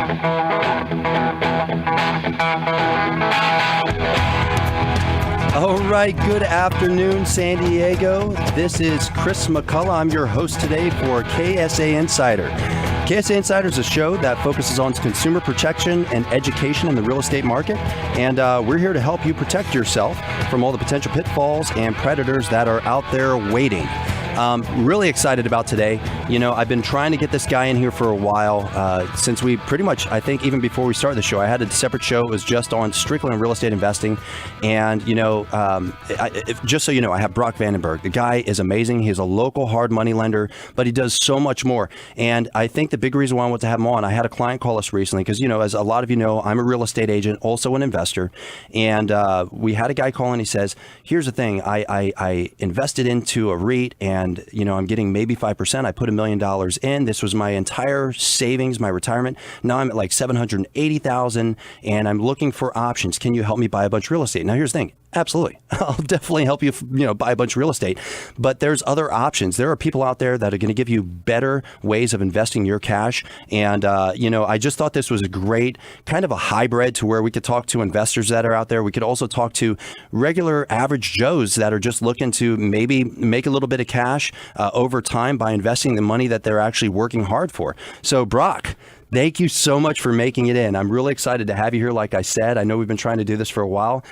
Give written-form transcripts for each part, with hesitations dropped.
All right, good afternoon, San Diego. This is Chris McCullough. I'm your host today for KSA Insider. KSA Insider is a show that focuses on consumer protection and education in the real estate market, and we're here to help you protect yourself from all the potential pitfalls and predators that are out there waiting. Really excited about today. You know, I've been trying to get this guy in here for a while, since we pretty much, I think even before we started the show, I had a separate show. It was just on strictly on real estate investing. And, you know, just so you know, I have Brock Vandenberg. The guy is amazing. He's a local hard money lender, but he does so much more. And I think the big reason why I want to have him on, I had a client call us recently because, you know, as a lot of you know, I'm a real estate agent, also an investor. And we had a guy call in. He says, here's the thing. I invested into a REIT and, you know, I'm getting maybe 5%. I put $1 million in. This was my entire savings, my retirement. Now I'm at like $780,000 and I'm looking for options. Can you help me buy a bunch of real estate? Now here's the thing. Absolutely. I'll definitely help you, you know, buy a bunch of real estate. But there's other options. There are people out there that are going to give you better ways of investing your cash. And, you know, I just thought this was a great kind of a hybrid to where we could talk to investors that are out there. We could also talk to regular average Joes that are just looking to maybe make a little bit of cash over time by investing the money that they're actually working hard for. So, Brock, thank you so much for making it in. I'm really excited to have you here. Like I said, I know we've been trying to do this for a while.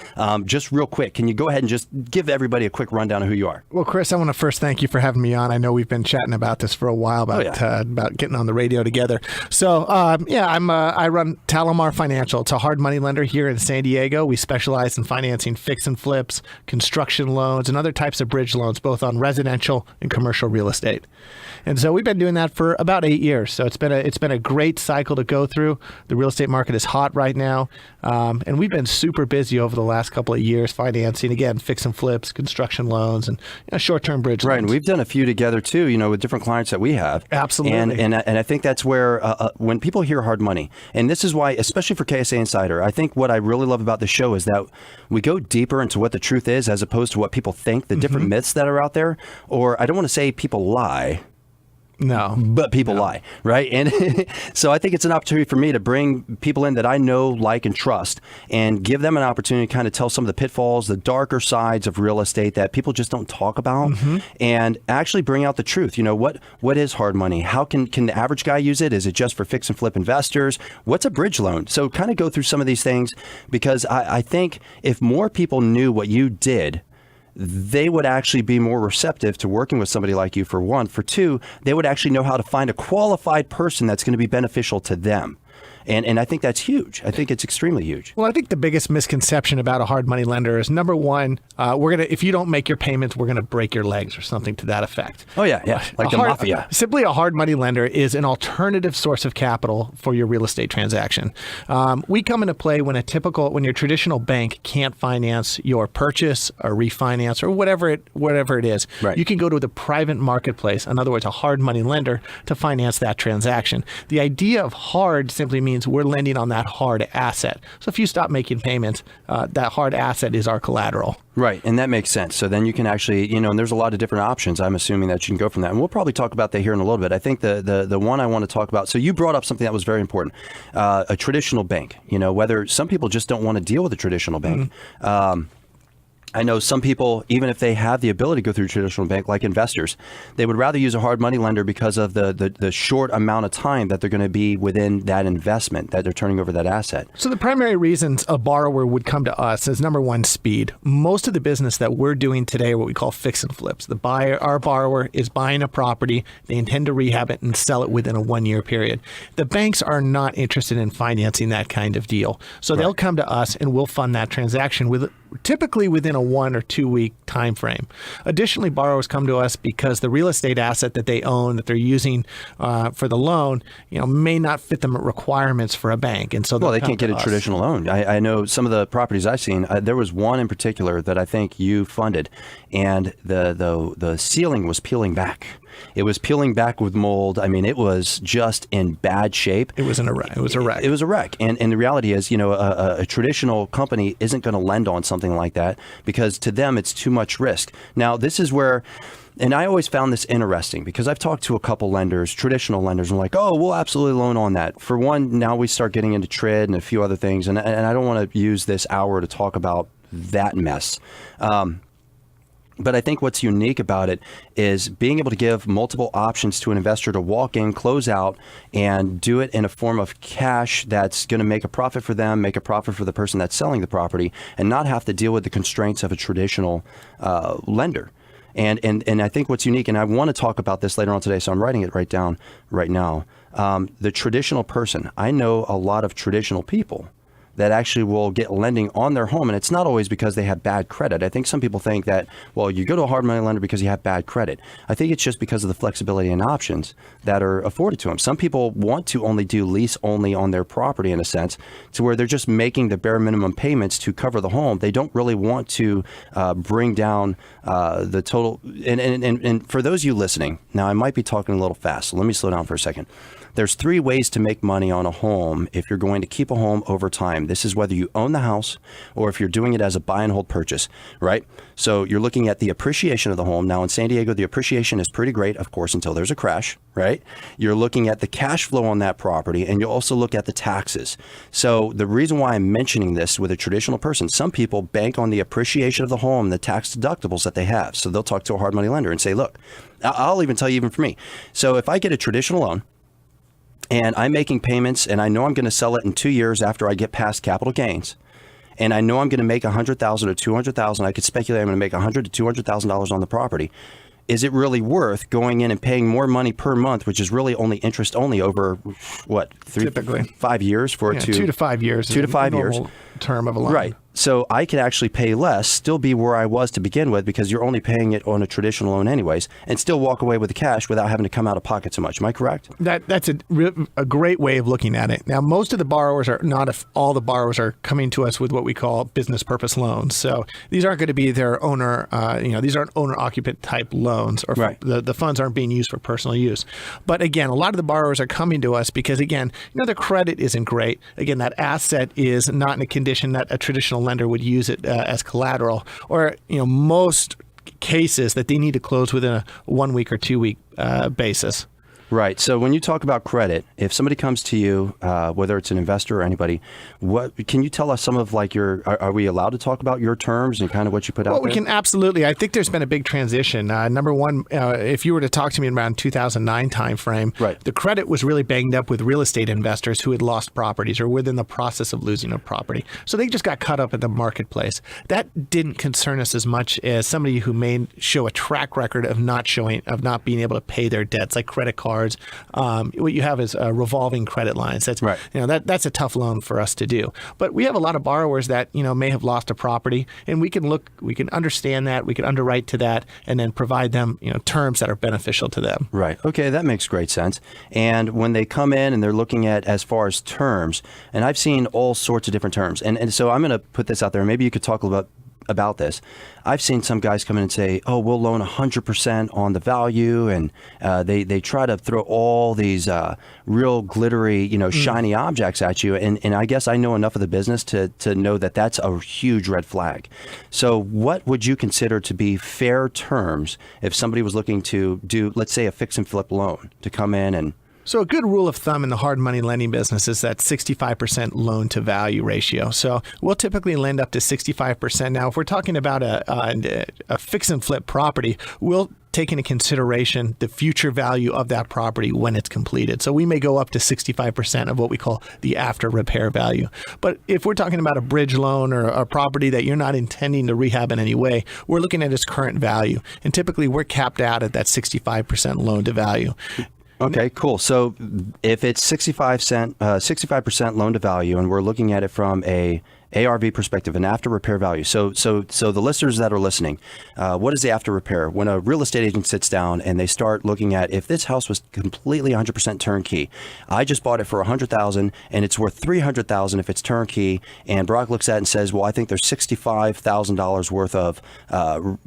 Just real quick, can you go ahead and just give everybody a quick rundown of who you are? Well, Chris, I want to first thank you for having me on. I know we've been chatting about this for a while, about getting on the radio together. So, I run Talomar Financial. It's a hard money lender here in San Diego. We specialize in financing fix and flips, construction loans, and other types of bridge loans, both on residential and commercial real estate. And so we've been doing that for about 8 years. So it's been a great cycle to go through. The real estate market is hot right now. And we've been super busy over the last couple of years financing, again, fix and flips, construction loans, and short-term bridge loans. Right, and we've done a few together too, you know, with different clients that we have. Absolutely. And I think that's where when people hear hard money, and this is why, especially for KSA Insider, I think what I really love about the show is that we go deeper into what the truth is as opposed to what people think, the different myths that are out there. Or I don't want to say people lie. No. But people lie, right? And so I think it's an opportunity for me to bring people in that I know, like, and trust and give them an opportunity to kind of tell some of the pitfalls, the darker sides of real estate that people just don't talk about and actually bring out the truth. You know, what is hard money? How can the average guy use it? Is it just for fix and flip investors? What's a bridge loan? So kind of go through some of these things because I think if more people knew what you did, they would actually be more receptive to working with somebody like you, for one. For two, they would actually know how to find a qualified person that's going to be beneficial to them. And I think that's huge. I think it's extremely huge. Well, I think the biggest misconception about a hard money lender is, number one, if you don't make your payments, we're gonna break your legs or something to that effect. Oh yeah, like the mafia. Simply, a hard money lender is an alternative source of capital for your real estate transaction. We come into play when your traditional bank can't finance your purchase or refinance or whatever it is. Right. You can go to the private marketplace, in other words, a hard money lender, to finance that transaction. The idea of hard simply means we're lending on that hard asset. So if you stop making payments, that hard asset is our collateral. Right, and that makes sense. So then you can actually, you know, and there's a lot of different options. I'm assuming that you can go from that. And we'll probably talk about that here in a little bit. I think the one I want to talk about, so you brought up something that was very important, a traditional bank. You know, whether some people just don't want to deal with a traditional bank. I know some people, even if they have the ability to go through a traditional bank, like investors, they would rather use a hard money lender because of the short amount of time that they're going to be within that investment, that they're turning over that asset. So the primary reasons a borrower would come to us is, number one, speed. Most of the business that we're doing today are what we call fix and flips. Our borrower is buying a property, they intend to rehab it and sell it within a 1-year period. The banks are not interested in financing that kind of deal. So they'll come to us and we'll fund that transaction typically within a 1 or 2 week time frame. Additionally, borrowers come to us because the real estate asset that they own, that they're using for the loan, may not fit the requirements for a bank, and so they can't get a traditional loan. I know some of the properties I've seen. There was one in particular that I think you funded, and the ceiling was peeling back. It was peeling back with mold. I mean, it was just in bad shape. It was a wreck. It was a wreck. And the reality is, a traditional company isn't going to lend on something like that because to them it's too much risk. Now, this is where And I always found this interesting because I've talked to a couple lenders, traditional lenders, and like, oh, we'll absolutely loan on that. For one, now we start getting into TRID and a few other things, and I don't want to use this hour to talk about that mess. But I think what's unique about it is being able to give multiple options to an investor to walk in, close out, and do it in a form of cash that's going to make a profit for them, make a profit for the person that's selling the property, and not have to deal with the constraints of a traditional lender. And I think what's unique, and I want to talk about this later on today, so I'm writing it right down right now. The traditional person. I know a lot of traditional people that actually will get lending on their home. And it's not always because they have bad credit. I think some people think that, well, you go to a hard money lender because you have bad credit. I think it's just because of the flexibility and options that are afforded to them. Some people want to only do lease only on their property in a sense, to where they're just making the bare minimum payments to cover the home. They don't really want to bring down the total. And for those of you listening, now I might be talking a little fast, so let me slow down for a second. There's 3 ways to make money on a home if you're going to keep a home over time. This is whether you own the house or if you're doing it as a buy and hold purchase, right? So you're looking at the appreciation of the home. Now in San Diego, the appreciation is pretty great, of course, until there's a crash, right? You're looking at the cash flow on that property, and you'll also look at the taxes. So the reason why I'm mentioning this with a traditional person, some people bank on the appreciation of the home, the tax deductibles that they have. So they'll talk to a hard money lender and say, look, I'll even tell you, even for me. So if I get a traditional loan, and I'm making payments, and I know I'm going to sell it in 2 years after I get past capital gains, and I know I'm going to make $100,000 or $200,000. I could speculate I'm going to make $100,000 to $200,000 on the property. Is it really worth going in and paying more money per month, which is really only interest only over what, typically 5 years for it to 2 to 5 years, 2 to 5 years term of a loan, right? So I could actually pay less, still be where I was to begin with, because you're only paying it on a traditional loan anyways, and still walk away with the cash without having to come out of pocket so much. Am I correct? That's a great way of looking at it. Now, most of the borrowers are not, if all the borrowers are coming to us with what we call business purpose loans. So these aren't going to be their owner, these aren't owner occupant type loans, or right. the funds aren't being used for personal use. But again, a lot of the borrowers are coming to us because, again, their credit isn't great. Again, that asset is not in a condition that a traditional lender would use it as collateral, or most cases that they need to close within a 1 week or 2 week basis. Right. So when you talk about credit, if somebody comes to you, whether it's an investor or anybody, what can you tell us some of like are we allowed to talk about your terms and kind of what you put out there? Well, we can absolutely. I think there's been a big transition. Number one, if you were to talk to me around 2009 timeframe, right, the credit was really banged up with real estate investors who had lost properties or within the process of losing a property. So they just got caught up in the marketplace. That didn't concern us as much as somebody who may show a track record of not being able to pay their debts, like credit cards. What you have is revolving credit lines. That's right. That's a tough loan for us to do. But we have a lot of borrowers that may have lost a property, and we can understand that, we can underwrite to that, and then provide them terms that are beneficial to them. Right. Okay, that makes great sense. And when they come in and they're looking at as far as terms, and I've seen all sorts of different terms, and so I'm going to put this out there. Maybe you could talk a little bit about this. I've seen some guys come in and say, oh, we'll loan 100% on the value, and they try to throw all these real glittery, shiny objects at you, and I guess I know enough of the business to know that that's a huge red flag. So what would you consider to be fair terms if somebody was looking to do, let's say, a fix and flip loan, to come in and... So a good rule of thumb in the hard money lending business is that 65% loan to value ratio. So we'll typically lend up to 65%. Now, if we're talking about a fix and flip property, we'll take into consideration the future value of that property when it's completed. So we may go up to 65% of what we call the after repair value. But if we're talking about a bridge loan or a property that you're not intending to rehab in any way, we're looking at its current value. And typically we're capped out at that 65% loan to value. Okay, cool. So if it's 65% loan to value, and we're looking at it from a ARV perspective, an after repair value. So the listeners that are listening, what is the after repair? When a real estate agent sits down and they start looking at, if this house was completely 100% turnkey, I just bought it for $100,000 and it's worth $300,000 if it's turnkey, and Brock looks at it and says, well, I think there's $65,000 worth of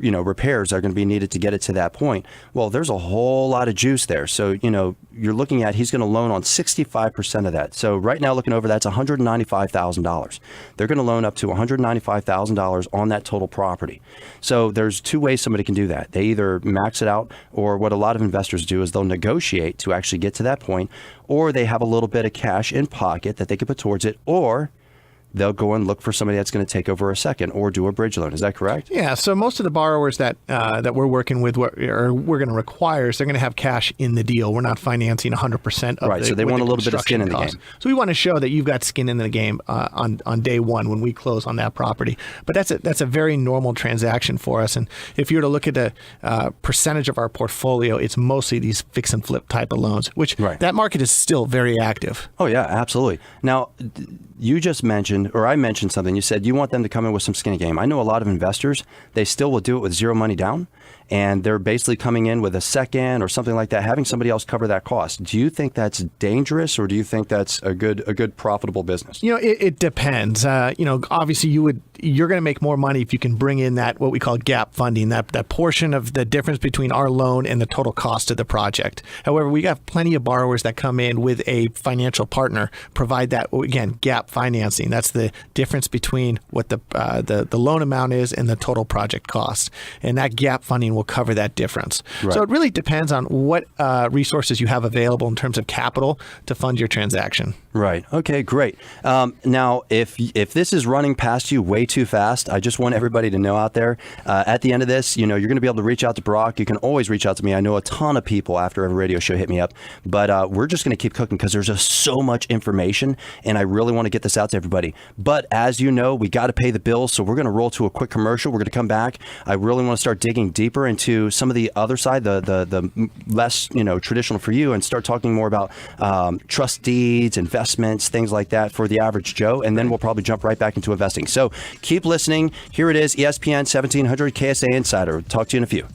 repairs that are going to be needed to get it to that point. Well, there's a whole lot of juice there. So you're looking at, he's going to loan on 65% of that. So right now, looking over, that's $195,000. They're going going to loan up to $195,000 on that total property. So there's two ways somebody can do that. They either max it out, or what a lot of investors do is they'll negotiate to actually get to that point, or they have a little bit of cash in pocket that they can put towards it, or they'll go and look for somebody that's going to take over a second or do a bridge loan. Is that correct? Yeah. So most of the borrowers that we're working with, or we're going to require, is they're going to have cash in the deal. We're not financing 100% of right. So they want a little bit of skin in the game. So we want to show that you've got skin in the game on day one when we close on that property. But that's a very normal transaction for us. And if you were to look at the percentage of our portfolio, it's mostly these fix and flip type of loans, which that market is still very active. Oh yeah, absolutely. Now, you just mentioned, or I mentioned something. You said you want them to come in with some skin in the game. I know a lot of investors, they still will do it with zero money down, and they're basically coming in with a second or something like that, having somebody else cover that cost. Do you think that's dangerous, or do you think that's a good profitable business? It depends. Obviously you're going to make more money if you can bring in that what we call gap funding, that portion of the difference between our loan and the total cost of the project. However, we have plenty of borrowers that come in with a financial partner, provide that, again, gap financing. That's the difference between what the loan amount is and the total project cost. And that gap funding will cover that difference. Right. So it really depends on what resources you have available in terms of capital to fund your transaction. Right. Okay, great. Now, if this is running past you way too fast, I just want everybody to know out there, at the end of this, you're going to be able to reach out to Brock. You can always reach out to me. I know a ton of people after every radio show hit me up, but we're just going to keep cooking because there's just so much information, and I really want to get this out to everybody. But as you know, we got to pay the bills, so we're going to roll to a quick commercial. We're going to come back. I really want to start digging deeper into some of the other side, the less traditional for you, and start talking more about trust deeds, investments, things like that for the average Joe, and then we'll probably jump right back into investing. So keep listening. Here it is, ESPN 1700 KSA Insider. Talk to you in a few.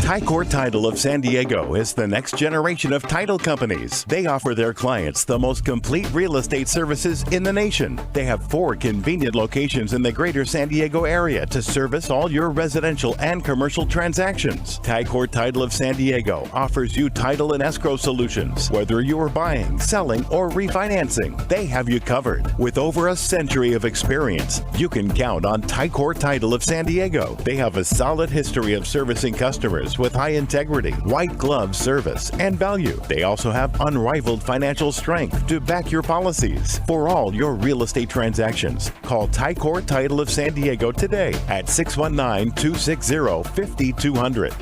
Ty-Court Title of San Diego is the next generation of title companies. They offer their clients the most complete real estate services in the nation. They have 4 convenient locations in the greater San Diego area to service all your residential and commercial transactions. Ty-Court Title of San Diego offers you title and escrow solutions. Whether you are buying, selling, or refinancing, they have you covered. With over a century of experience, you can count on Ty-Court Title of San Diego. They have a solid history of servicing customers with high integrity, white glove service, and value. They also have unrivaled financial strength to back your policies. For all your real estate transactions, call Ty-Court Title of San Diego today at 619-260-5200.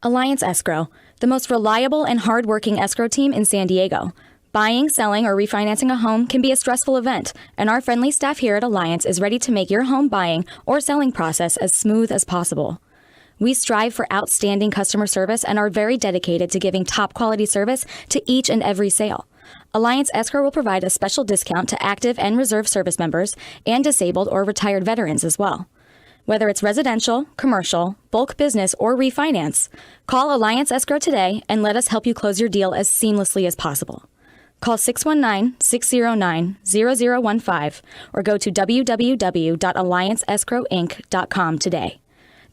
Alliance Escrow, the most reliable and hardworking escrow team in San Diego. Buying, selling, or refinancing a home can be a stressful event, and our friendly staff here at Alliance is ready to make your home buying or selling process as smooth as possible. We strive for outstanding customer service and are very dedicated to giving top quality service to each and every sale. Alliance Escrow will provide a special discount to active and reserve service members and disabled or retired veterans as well. Whether it's residential, commercial, bulk business, or refinance, call Alliance Escrow today and let us help you close your deal as seamlessly as possible. Call 619-609-0015 or go to www.allianceescrowinc.com today.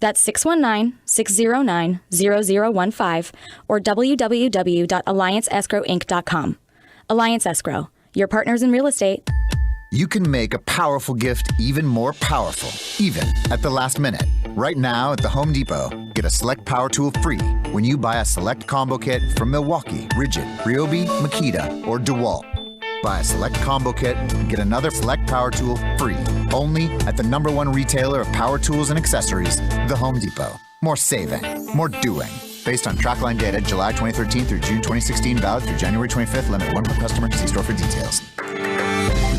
That's 619-609-0015 or www.allianceescrowinc.com. Alliance Escrow, your partners in real estate. You can make a powerful gift even more powerful, even at the last minute. Right now at the Home Depot, get a Select Power Tool free when you buy a Select Combo Kit from Milwaukee, Ridgid, Ryobi, Makita, or DeWalt. Buy a Select Combo Kit and get another Select Power Tool free. Only at the #1 retailer of power tools and accessories, the Home Depot. More saving, more doing. Based on Trackline data, July 2013 through June 2016, valid through January 25th, limit 1 per customer. See store for details.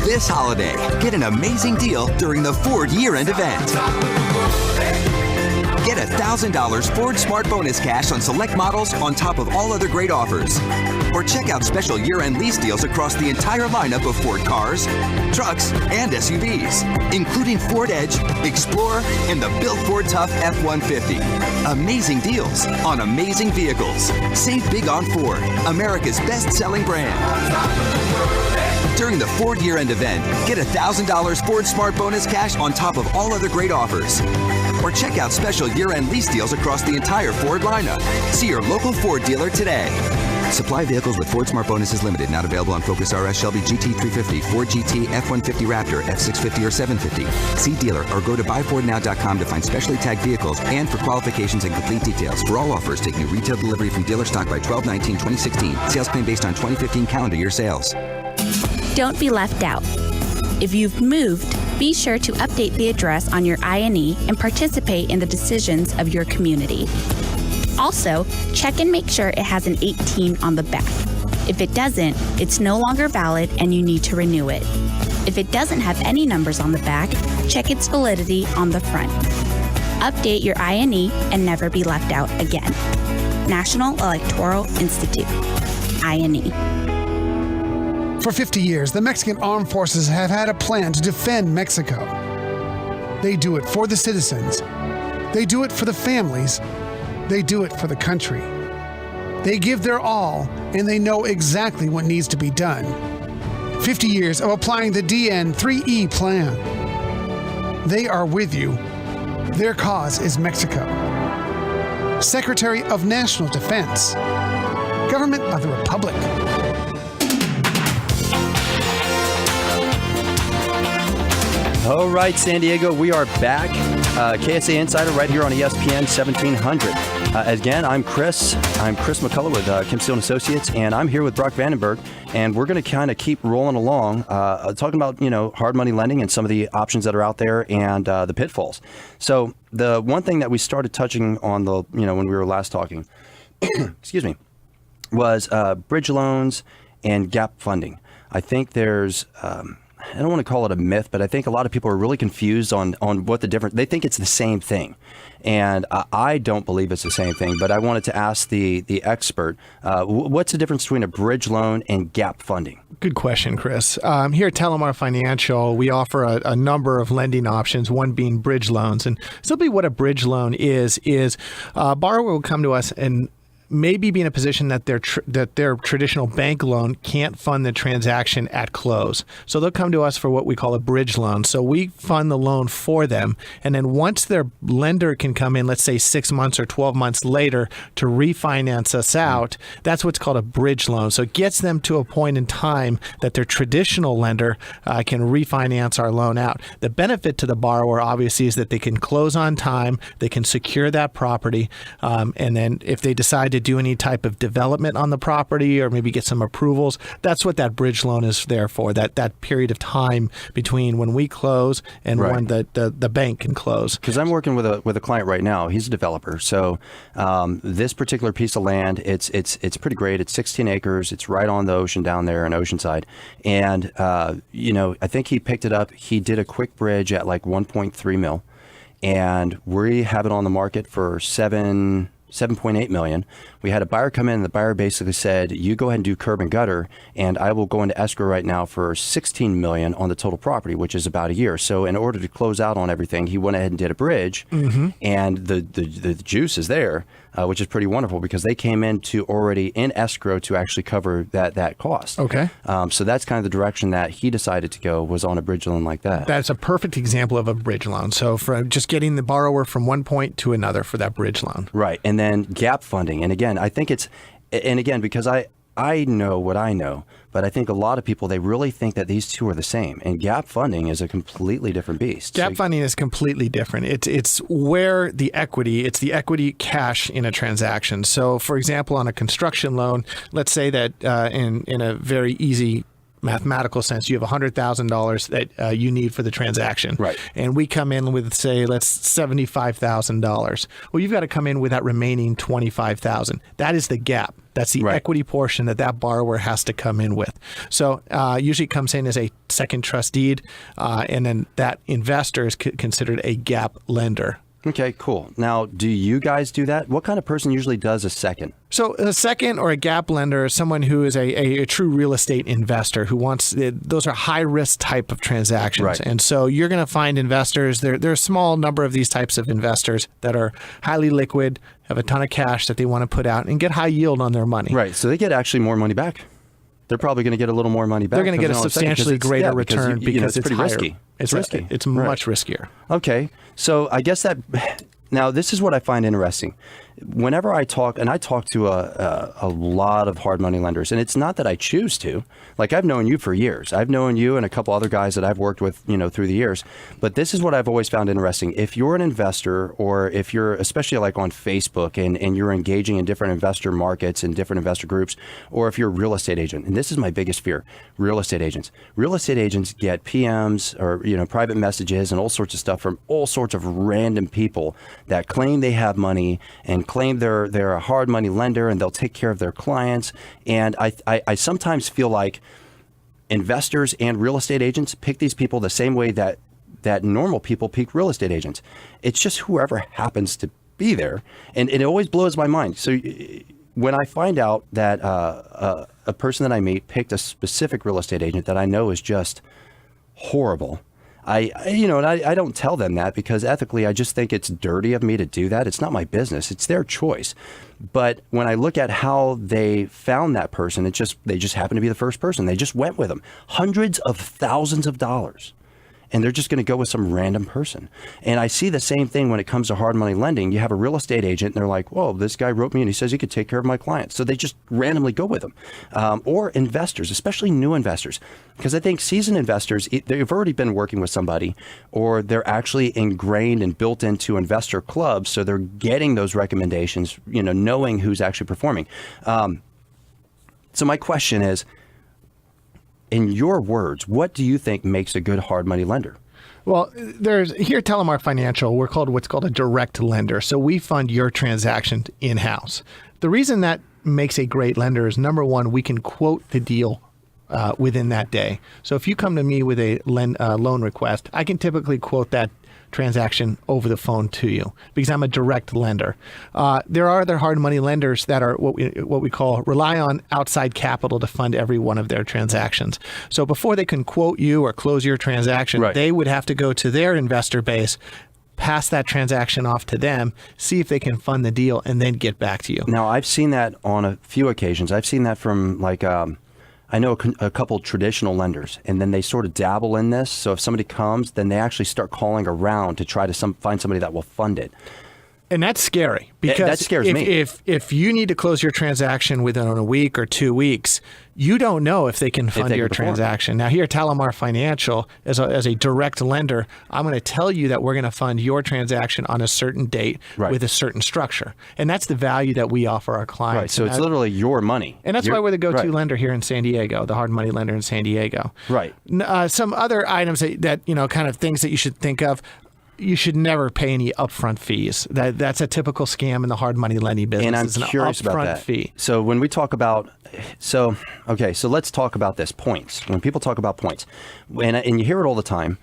This holiday, get an amazing deal during the Ford year-end event. Get $1,000 Ford Smart Bonus Cash on select models on top of all other great offers. Or check out special year-end lease deals across the entire lineup of Ford cars, trucks, and SUVs, including Ford Edge, Explorer, and the Built Ford Tough F-150. Amazing deals on amazing vehicles. Save big on Ford, America's best-selling brand. During the Ford year-end event, get $1,000 Ford Smart Bonus Cash on top of all other great offers. Or check out special year-end lease deals across the entire Ford lineup. See your local Ford dealer today. Supply vehicles with Ford Smart Bonus is limited. Not available on Focus RS, Shelby GT 350, Ford GT, F-150 Raptor, F-650, or 750. See dealer or go to buyfordnow.com to find specially tagged vehicles and for qualifications and complete details. For all offers, take new retail delivery from dealer stock by 12/19/2016. Sales claim based on 2015 calendar year sales. Don't be left out. If you've moved, be sure to update the address on your INE and participate in the decisions of your community. Also, check and make sure it has an 18 on the back. If it doesn't, it's no longer valid and you need to renew it. If it doesn't have any numbers on the back, check its validity on the front. Update your INE and never be left out again. National Electoral Institute, INE. For 50 years, the Mexican armed forces have had a plan to defend Mexico. They do it for the citizens. They do it for the families. They do it for the country. They give their all, and they know exactly what needs to be done. 50 years of applying the DN3E plan. They are with you. Their cause is Mexico. Secretary of National Defense. Government of the Republic. All right, San Diego, we are back. KSA Insider right here on ESPN 1700. Again, I'm Chris. I'm Chris McCullough with Kim Steele & Associates, and I'm here with Brock Vandenberg, and we're going to kind of keep rolling along, talking about, hard money lending and some of the options that are out there and the pitfalls. So the one thing that we started touching on when we were last talking, excuse me, was bridge loans and gap funding. I think there's... I don't want to call it a myth, but I think a lot of people are really confused on what the difference. They think it's the same thing, and I don't believe it's the same thing. But I wanted to ask the expert, what's the difference between a bridge loan and gap funding? Good question, Chris. Here at Telomar Financial, we offer a number of lending options, one being bridge loans. And simply what a bridge loan is a borrower will come to us and maybe be in a position that their traditional bank loan can't fund the transaction at close. So they'll come to us for what we call a bridge loan. So we fund the loan for them. And then once their lender can come in, let's say 6 months or 12 months later to refinance us out, that's what's called a bridge loan. So it gets them to a point in time that their traditional lender can refinance our loan out. The benefit to the borrower, obviously, is that they can close on time, they can secure that property, and then if they decide to do any type of development on the property or maybe get some approvals, that's what that bridge loan is there for, that period of time between when we close and when the bank can close. Because I'm working with a client right now. He's a developer. So this particular piece of land, it's pretty great. It's 16 acres. It's right on the ocean down there in Oceanside. And, I think he picked it up. He did a quick bridge at like 1.3 mil. And we have it on the market for $7.8 million. We had a buyer come in, and the buyer basically said, you go ahead and do curb and gutter, and I will go into escrow right now for $16 million on the total property, which is about a year. So in order to close out on everything, he went ahead and did a bridge, and the juice is there, which is pretty wonderful because they came in to already in escrow to actually cover that cost. Okay. So that's kind of the direction that he decided to go, was on a bridge loan like that. That's a perfect example of a bridge loan. So for just getting the borrower from one point to another for that bridge loan. Right. And then gap funding. And again, I think because I know what I know, but I think a lot of people, they really think that these two are the same. And gap funding is a completely different beast. Gap funding is completely different. It's where the equity cash in a transaction. So for example, on a construction loan, let's say that in a very easy mathematical sense, you have $100,000 that you need for the transaction. Right. And we come in with, say, let's $75,000. Well, you've got to come in with that remaining $25,000. That is the gap. That's the equity portion that borrower has to come in with. So usually it comes in as a second trust deed, and then that investor is considered a gap lender. Okay, cool. Now, do you guys do that? What kind of person usually does a second? So a second or a gap lender is someone who is a true real estate investor who wants, those are high risk type of transactions. Right. And so you're going to find investors, there are a small number of these types of investors that are highly liquid, have a ton of cash that they want to put out and get high yield on their money. Right. So they get actually more money back. They're probably going to get a little more money back. They're going to get a substantially greater return because it's pretty higher. risky. It's risky. It's much riskier. Okay. So I guess now this is what I find interesting. whenever I talk to a lot of hard money lenders, and it's not that I choose to. Like, I've known you for years. I've known you and a couple other guys that I've worked with, through the years. But this is what I've always found interesting. If you're an investor, or if you're especially like on Facebook and you're engaging in different investor markets and different investor groups, or if you're a real estate agent, and this is my biggest fear, real estate agents. Real estate agents get PMs or, private messages and all sorts of stuff from all sorts of random people that claim they have money and claim they're a hard money lender and they'll take care of their clients. And I sometimes feel like investors and real estate agents pick these people the same way that normal people pick real estate agents. It's just whoever happens to be there. And it always blows my mind. So when I find out that a person that I meet picked a specific real estate agent that I know is just horrible, I don't tell them that, because ethically, I just think it's dirty of me to do that. It's not my business. It's their choice. But when I look at how they found that person, they just happened to be the first person. They just went with them. Hundreds of thousands of dollars. And they're just going to go with some random person. And I see the same thing when it comes to hard money lending. You have a real estate agent and they're like, whoa, this guy wrote me and he says he could take care of my clients. So they just randomly go with them. Or investors, especially new investors. Because I think seasoned investors, they've already been working with somebody, or they're actually ingrained and built into investor clubs. So they're getting those recommendations, knowing who's actually performing. So my question is, in your words, what do you think makes a good hard money lender? Well, here at Telomar Financial, we're called what's called a direct lender. So we fund your transaction in-house. The reason that makes a great lender is, number one, we can quote the deal within that day. So if you come to me with a loan request, I can typically quote that transaction over the phone to you, because I'm a direct lender. There are other hard money lenders that are what we call rely on outside capital to fund every one of their transactions. So before they can quote you or close your transaction, right, they would have to go to their investor base, pass that transaction off to them, see if they can fund the deal, and then get back to you. Now, I've seen that on a few occasions. I've seen that from I know a couple traditional lenders, and then they sort of dabble in this. So if somebody comes, then they actually start calling around to try to find somebody that will fund it. And that's scary, because that scares me. If you need to close your transaction within a week or 2 weeks, you don't know if they can fund your transaction. Now, here at Telomar Financial, as a direct lender, I'm going to tell you that we're going to fund your transaction on a certain date, right, with a certain structure. And that's the value that we offer our clients. Right. So it's literally your money. And that's why we're the go-to lender here in San Diego, the hard money lender in San Diego. Right. Some other items that kind of things that you should think of. You should never pay any upfront fees. That's a typical scam in the hard money lending business. And I'm curious about that. Fee. So when we talk about, so let's talk about this, points. When people talk about points, and you hear it all the time,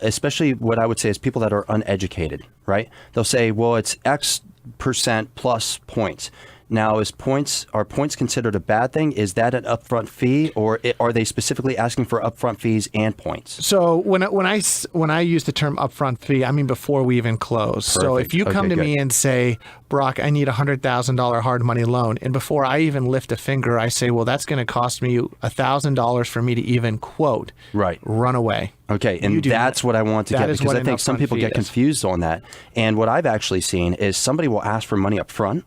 especially what I would say is people that are uneducated, right? They'll say, well, it's X% plus points. Now, are points considered a bad thing? Is that an upfront fee, or are they specifically asking for upfront fees and points? So when I use the term upfront fee, I mean before we even close. Perfect. So if you come to me and say, Brock, I need a $100,000 hard money loan, and before I even lift a finger, I say, well, that's going to cost me $1,000 for me to even quote. Right. Run away. Okay, and that's what I want to get, because I think some people get confused on that. And what I've actually seen is somebody will ask for money up front,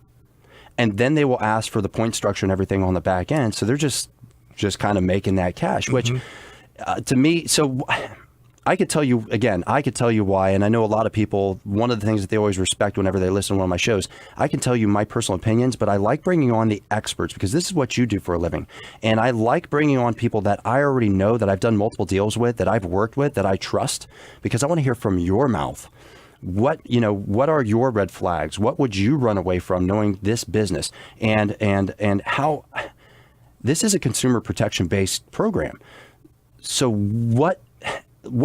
and then they will ask for the point structure and everything on the back end. So they're just kind of making that cash, which to me, so I could tell you why. And I know a lot of people, one of the things that they always respect whenever they listen to one of my shows, I can tell you my personal opinions, but I like bringing on the experts, because this is what you do for a living. And I like bringing on people that I already know, that I've done multiple deals with, that I've worked with, that I trust, because I want to hear from your mouth. What are your red flags? What would you run away from knowing this business, and how this is a consumer protection based program? So what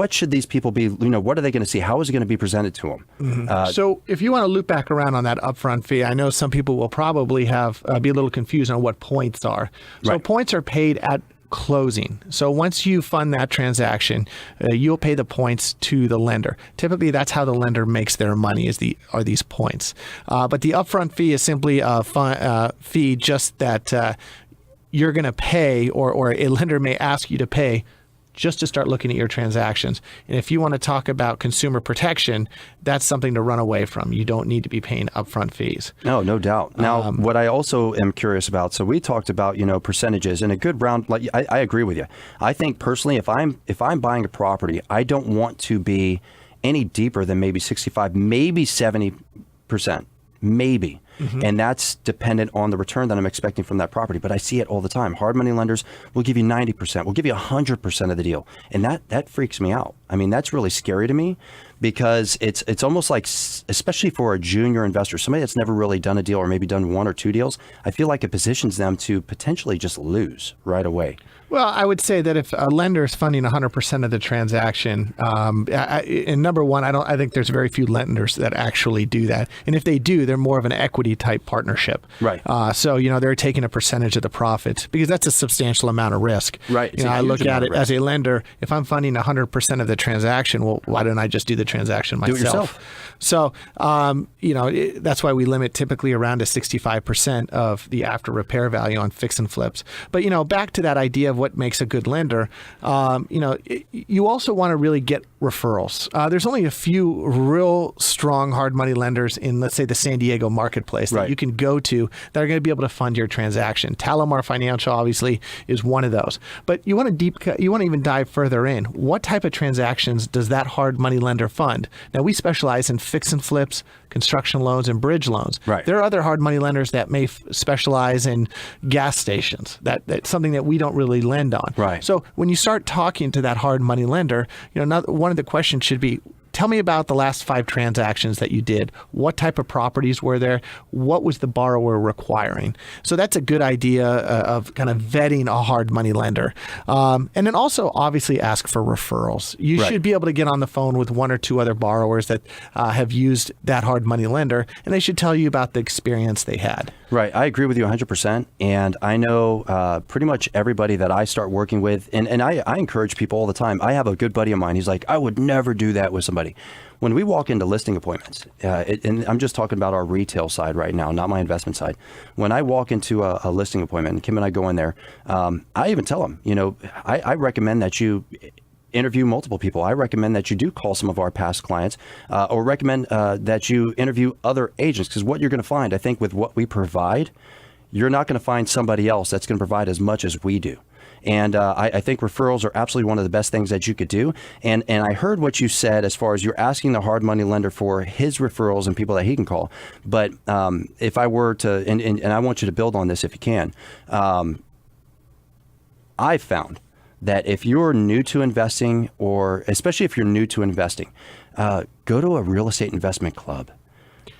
should these people be, what are they going to see? How is it going to be presented to them? Mm-hmm. So if you want to loop back around on that upfront fee, I know some people will probably be a little confused on what points are. So right. Points are paid at closing. So once you fund that transaction, you'll pay the points to the lender. Typically, that's how the lender makes their money, are these points. But the upfront fee is simply a fee just that you're going to pay, or a lender may ask you to pay just to start looking at your transactions. And if you want to talk about consumer protection, that's something to run away from. You don't need to be paying upfront fees. No doubt. Now, what I also am curious about, so we talked about, percentages and a good round, like I agree with you. I think personally, if I'm buying a property, I don't want to be any deeper than maybe 65, maybe 70%, maybe. And that's dependent on the return that I'm expecting from that property. But I see it all the time. Hard money lenders will give you 90%, will give you 100% of the deal. And that freaks me out. I mean, that's really scary to me because it's almost like, especially for a junior investor, somebody that's never really done a deal or maybe done one or two deals, I feel like it positions them to potentially just lose right away. Well, I would say that if a lender is funding 100% of the transaction, and number one, I think there's very few lenders that actually do that. And if they do, they're more of an equity type partnership. Right. So, they're taking a percentage of the profits because that's a substantial amount of risk. Right. I look at it as a lender. If I'm funding 100% of the transaction, well, why don't I just do the transaction myself? Do it yourself. So, that's why we limit typically around to 65% of the after repair value on fix and flips. But, back to that idea of what makes a good lender, you also want to really get referrals. There's only a few real strong hard money lenders in, let's say, the San Diego marketplace that you can go to that are going to be able to fund your transaction. Talamar Financial obviously is one of those. But you want to even dive further in. What type of transactions does that hard money lender fund? Now, we specialize in fix and flips, construction loans, and bridge loans. Right. There are other hard money lenders that may specialize in gas stations. That's something that we don't really lend on. Right. So when you start talking to that hard money lender, one of the questions should be, tell me about the last 5 transactions that you did. What type of properties were there? What was the borrower requiring? So that's a good idea of kind of vetting a hard money lender. And then also obviously ask for referrals. You should be able to get on the phone with 1 or 2 other borrowers that have used that hard money lender, and they should tell you about the experience they had. Right. I agree with you 100%. And I know pretty much everybody that I start working with, and I encourage people all the time. I have a good buddy of mine. He's like, I would never do that with somebody. When we walk into listing appointments, and I'm just talking about our retail side right now, not my investment side. When I walk into a listing appointment, and Kim and I go in there, I even tell them, I recommend that you interview multiple people. I recommend that you do call some of our past clients, or recommend that you interview other agents, because what you're going to find, I think, with what we provide, you're not going to find somebody else that's going to provide as much as we do. And I think referrals are absolutely one of the best things that you could do. And I heard what you said as far as you're asking the hard money lender for his referrals and people that he can call. But if I were to, and I want you to build on this if you can, I've found that if you're new to investing, or especially if you're new to investing, go to a real estate investment club.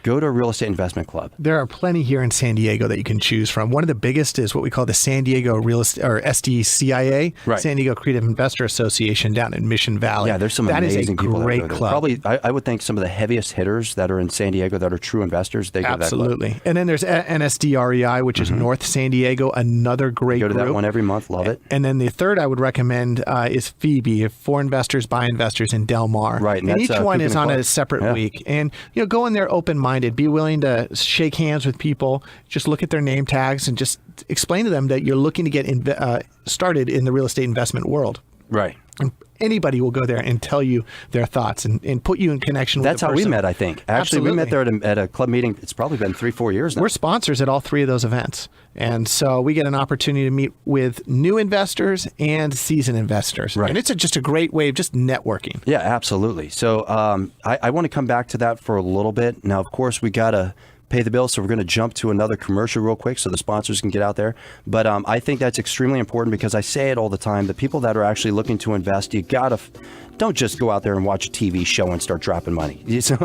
Go to a real estate investment club. There are plenty here in San Diego that you can choose from. One of the biggest is what we call the San Diego Real Estate, or SDCIA, San Diego Creative Investor Association down in Mission Valley. Yeah, there's some amazing people. That is a great club. Probably, I would think some of the heaviest hitters that are in San Diego that are true investors, they go to that club. Absolutely. And then there's NSDREI, which is North San Diego, another great group. Go to that one every month, love it. And then the third I would recommend is Phoebe, for investors, by investors in Del Mar. Right. And each one is on a separate week. And go in there open-minded, be willing to shake hands with people, just look at their name tags and just explain to them that you're looking to get started in the real estate investment world. Right. And anybody will go there and tell you their thoughts and put you in connection with the person. That's how we met, I think. Actually, we met there at a club meeting. It's probably been 3-4 years now. We're sponsors at all 3 of those events. And so we get an opportunity to meet with new investors and seasoned investors. Right. And it's just a great way of just networking. Yeah, absolutely. So I want to come back to that for a little bit. Now, of course, we got to pay the bill, so we're going to jump to another commercial real quick so the sponsors can get out there. But I think that's extremely important because I say it all the time. The people that are actually looking to invest, you got to don't just go out there and watch a TV show and start dropping money. So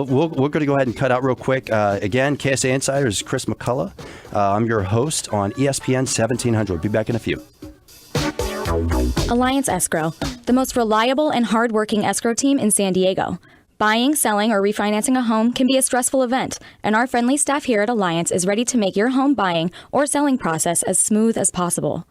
we're going to go ahead and cut out real quick. Again, KSA Insider is Chris McCullough. I'm your host on ESPN 1700. Be back in a few. Alliance Escrow, the most reliable and hardworking escrow team in San Diego. Buying, selling, or refinancing a home can be a stressful event, and our friendly staff here at Alliance is ready to make your home buying or selling process as smooth as possible.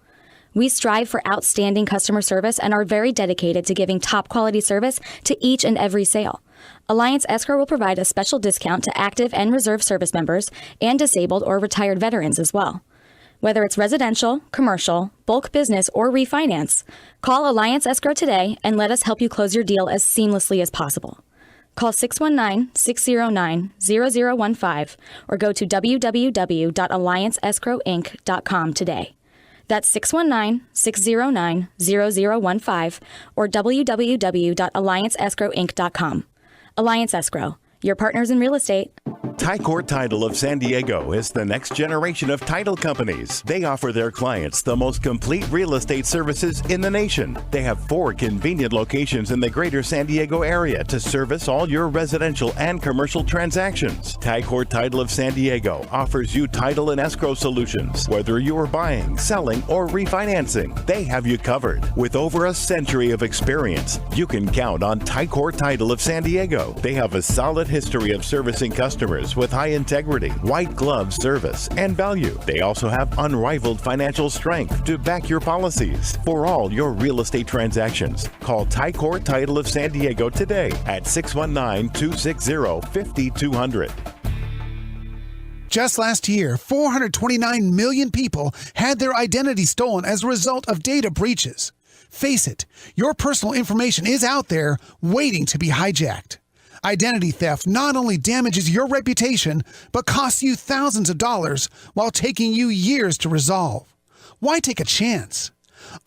We strive for outstanding customer service and are very dedicated to giving top quality service to each and every sale. Alliance Escrow will provide a special discount to active and reserve service members and disabled or retired veterans as well. Whether it's residential, commercial, bulk business, or refinance, call Alliance Escrow today and let us help you close your deal as seamlessly as possible. Call 619-609-0015 or go to www.allianceescrowinc.com today. That's 619-609-0015 or www.allianceescrowinc.com. Alliance Escrow, your partners in real estate. Tycor Title of San Diego is the next generation of title companies. They offer their clients the most complete real estate services in the nation. They have 4 convenient locations in the greater San Diego area to service all your residential and commercial transactions. Tycor Title of San Diego offers you title and escrow solutions. Whether you are buying, selling, or refinancing, they have you covered. With over a century of experience, you can count on Tycor Title of San Diego. They have a solid history of servicing customers with high integrity, white glove service, and value. They also have unrivaled financial strength to back your policies. For all your real estate transactions, call Tycor Title of San Diego today at 619-260-5200. Just last year, 429 million people had their identity stolen as a result of data breaches. Face it, your personal information is out there waiting to be hijacked. Identity theft not only damages your reputation, but costs you thousands of dollars while taking you years to resolve. Why take a chance?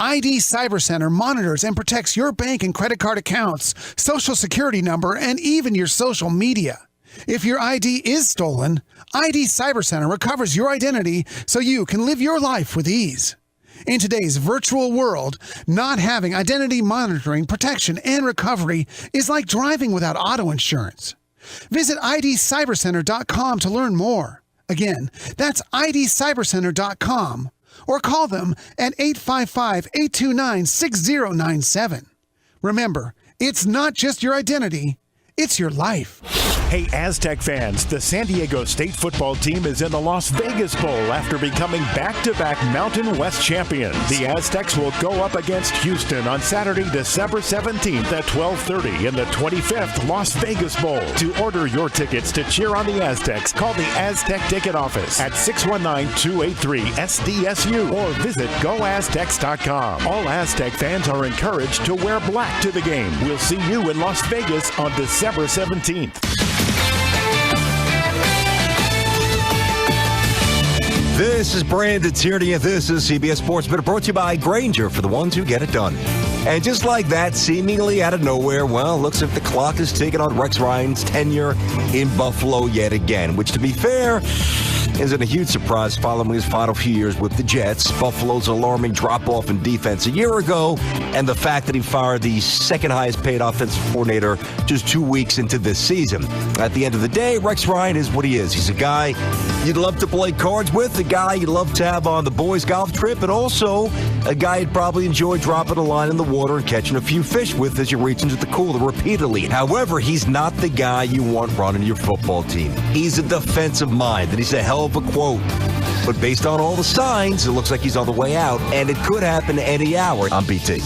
ID Cyber Center monitors and protects your bank and credit card accounts, social security number, and even your social media. If your ID is stolen, ID Cyber Center recovers your identity so you can live your life with ease. In today's virtual world, not having identity monitoring, protection, and recovery is like driving without auto insurance. Visit idcybercenter.com to learn more. Again, that's idcybercenter.com or call them at 855-829-6097. Remember, it's not just your identity, it's your life. Hey, Aztec fans, the San Diego State football team is in the Las Vegas Bowl after becoming back-to-back Mountain West champions. The Aztecs will go up against Houston on Saturday, December 17th at 12:30 in the 25th Las Vegas Bowl. To order your tickets to cheer on the Aztecs, call the Aztec ticket office at 619-283-SDSU or visit GoAztecs.com. All Aztec fans are encouraged to wear black to the game. We'll see you in Las Vegas on December 17th. This is Brandon Tierney, and this is CBS Sports Minute, brought to you by Grainger, for the ones who get it done. And just like that, seemingly out of nowhere, well, looks like the clock is ticking on Rex Ryan's tenure in Buffalo yet again, which, to be fair, isn't a huge surprise following his final few years with the Jets, Buffalo's alarming drop-off in defense a year ago, and the fact that he fired the second highest paid offensive coordinator just 2 weeks into this season. At the end of the day, Rex Ryan is what he is. He's a guy you'd love to play cards with, a guy you'd love to have on the boys' golf trip, and also a guy you'd probably enjoy dropping a line in the water and catching a few fish with as you reach into the cooler repeatedly. However, he's not the guy you want running your football team. He's a defensive mind, and he's a hell of a quote. But based on all the signs, it looks like he's on the way out, and it could happen any hour. I'm BT.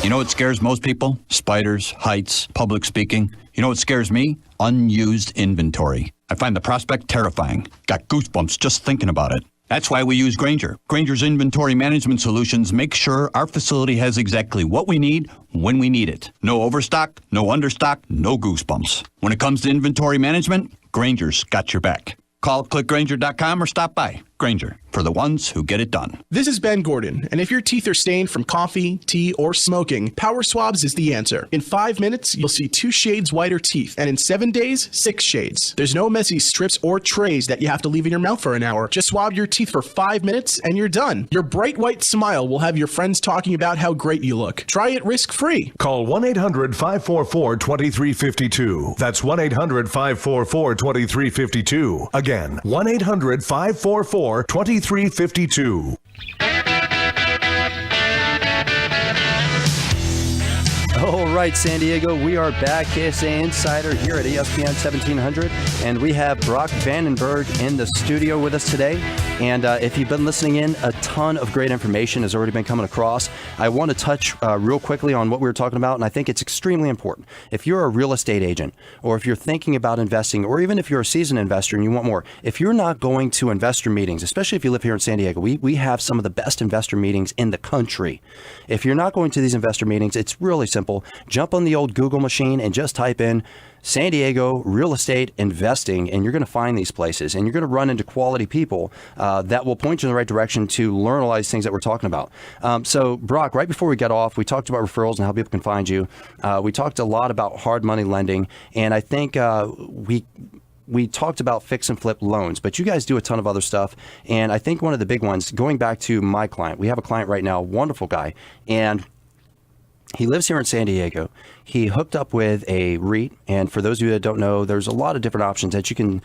You know what scares most people? Spiders, heights, public speaking. You know what scares me? Unused inventory. I find the prospect terrifying. Got goosebumps just thinking about it. That's why we use Grainger. Grainger's inventory management solutions make sure our facility has exactly what we need when we need it. No overstock, no understock, no goosebumps. When it comes to inventory management, Grainger's got your back. Call clickgrainger.com or stop by. Grainger, for the ones who get it done. This is Ben Gordon, and if your teeth are stained from coffee, tea, or smoking, Power Swabs is the answer. In 5 minutes, you'll see 2 shades whiter teeth, and in 7 days, 6 shades. There's no messy strips or trays that you have to leave in your mouth for an hour. Just swab your teeth for 5 minutes, and you're done. Your bright white smile will have your friends talking about how great you look. Try it risk-free. Call 1-800-544-2352. That's 1-800-544-2352. Again, 1-800-544-2352. All right, San Diego, we are back. KSA Insider here at ESPN 1700, and we have Brock Vandenberg in the studio with us today. And if you've been listening in, a ton of great information has already been coming across. I want to touch real quickly on what we were talking about, and I think it's extremely important. If you're a real estate agent, or if you're thinking about investing, or even if you're a seasoned investor and you want more, if you're not going to investor meetings, especially if you live here in San Diego, we have some of the best investor meetings in the country. If you're not going to these investor meetings, it's really simple. Jump on the old Google machine and just type in San Diego real estate investing, and you're going to find these places, and you're going to run into quality people that will point you in the right direction to learn a lot of these things that we're talking about. So, Brock, right before we got off, we talked about referrals and how people can find you. We talked a lot about hard money lending, and I think we talked about fix and flip loans, but you guys do a ton of other stuff. And I think one of the big ones, going back to my client, we have a client right now, wonderful guy, and he lives here in San Diego. He hooked up with a REIT, and for those of you that don't know, there's a lot of different options that you can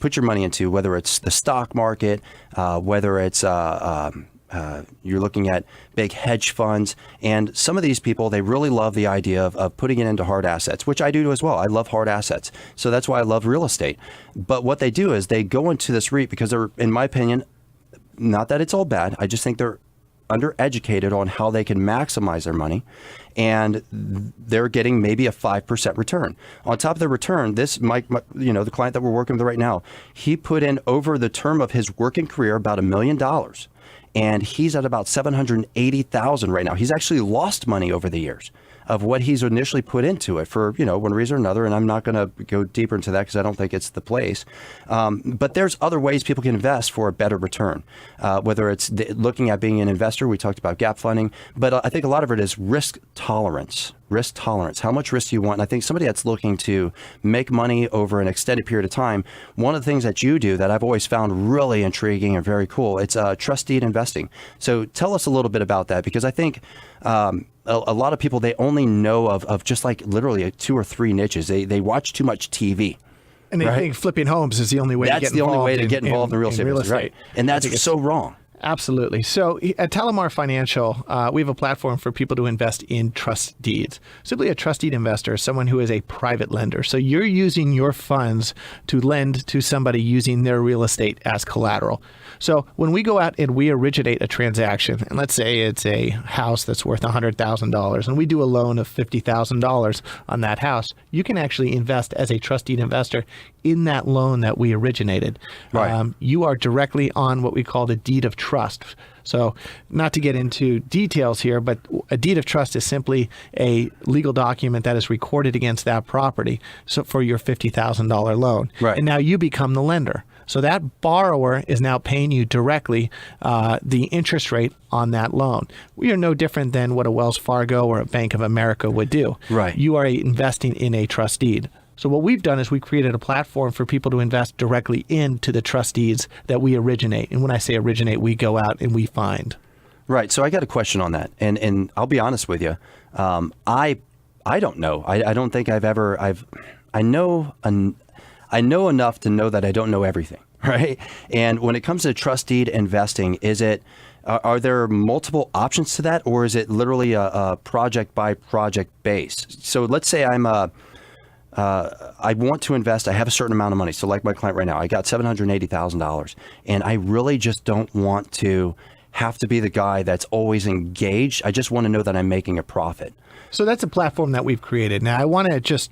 put your money into, whether it's the stock market, whether it's you're looking at big hedge funds. And some of these people, they really love the idea of putting it into hard assets, which I do as well. I love hard assets. So that's why I love real estate. But what they do is they go into this REIT because they're, in my opinion, not that it's all bad, I just think they're undereducated on how they can maximize their money, and they're getting maybe a 5% return. On top of the return, this Mike, the client that we're working with right now, he put in over the term of his working career about $1 million, and he's at about $780,000 right now. He's actually lost money over the years of what he's initially put into it for, one reason or another. And I'm not going to go deeper into that because I don't think it's the place. But there's other ways people can invest for a better return, whether it's looking at being an investor. We talked about gap funding, but I think a lot of it is risk tolerance. Risk tolerance. How much risk do you want? And I think somebody that's looking to make money over an extended period of time, one of the things that you do that I've always found really intriguing and very cool, it's trust deed investing. So tell us a little bit about that, because I think a lot of people, they only know of just like literally 2 or 3 niches. They watch too much TV. And they think flipping homes is the only way to get involved. That's the only way to get involved in real estate. Right. And that's so wrong. Absolutely. So at Talamar Financial, we have a platform for people to invest in trust deeds. Simply a trust deed investor is someone who is a private lender. So you're using your funds to lend to somebody using their real estate as collateral. So when we go out and we originate a transaction, and let's say it's a house that's worth $100,000, and we do a loan of $50,000 on that house, you can actually invest as a trust deed investor in that loan that we originated. Right. You are directly on what we call the deed of trust. So not to get into details here, but a deed of trust is simply a legal document that is recorded against that property, so for your $50,000 loan. Right. And now you become the lender. So that borrower is now paying you directly the interest rate on that loan. We are no different than what a Wells Fargo or a Bank of America would do. Right. You are investing in a trust deed. So what we've done is we created a platform for people to invest directly into the trust deeds that we originate. And when I say originate, we go out and we find. Right. So I got a question on that. And I'll be honest with you. I don't know. I don't think I know enough to know that I don't know everything. Right. And when it comes to trust deed investing, are there multiple options to that, or is it literally a project by project base? So let's say I want to invest. I have a certain amount of money. So like my client right now, I got $780,000, and I really just don't want to have to be the guy that's always engaged. I just want to know that I'm making a profit. So that's a platform that we've created. Now, I want to just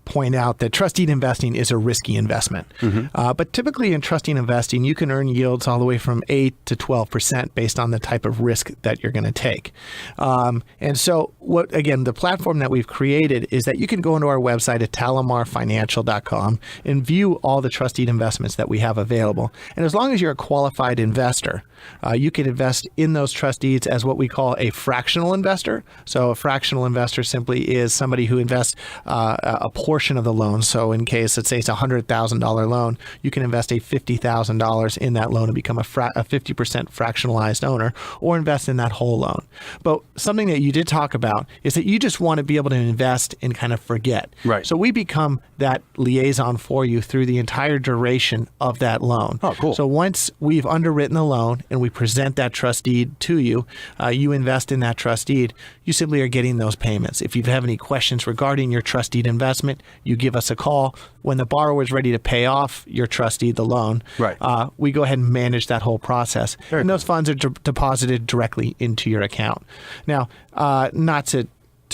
point out that trust deed investing is a risky investment. Mm-hmm. But typically in trust deed investing, you can earn yields all the way from 8 to 12% based on the type of risk that you're going to take. And so the platform that we've created is that you can go into our website at talamarfinancial.com and view all the trust deed investments that we have available. And as long as you're a qualified investor, you can invest in those trust deeds as what we call a fractional investor. So a fractional investor simply is somebody who invests a portion of the loan. So in case, let's say it's a $100,000 loan, you can invest a $50,000 in that loan and become a 50% fractionalized owner, or invest in that whole loan. But something that you did talk about is that you just want to be able to invest and kind of forget. Right. So we become that liaison for you through the entire duration of that loan. Oh, cool. So once we've underwritten the loan and we present that trust deed to you, you invest in that trust deed, you simply are getting those payments. If you have any questions regarding your trust deed investment, you give us a call. When the borrower is ready to pay off your trust deed, the loan, right. We go ahead and manage that whole process. Very and cool. those funds are deposited directly into your account. Now, not to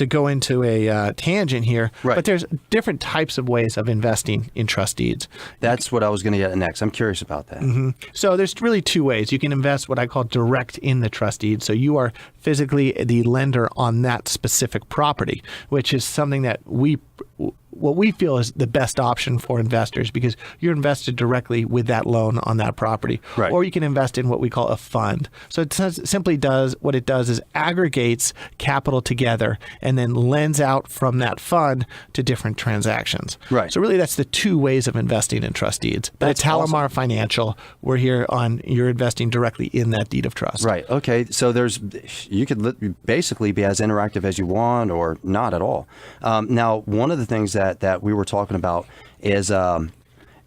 go into a tangent here, right. but there's different types of ways of investing in trust deeds. That's what I was going to get next. I'm curious about that. Mm-hmm. So there's really two ways. You can invest what I call direct in the trust deed. So you are physically the lender on that specific property, which is something that what we feel is the best option for investors, because you're invested directly with that loan on that property. Right. Or you can invest in what we call a fund. So it simply does what it does is aggregates capital together and then lends out from that fund to different transactions. Right. So really that's the two ways of investing in trust deeds. But at Talamar Financial, we're here you're investing directly in that deed of trust. Right. Okay. So you could basically be as interactive as you want or not at all. Now, one of the things that we were talking about is, and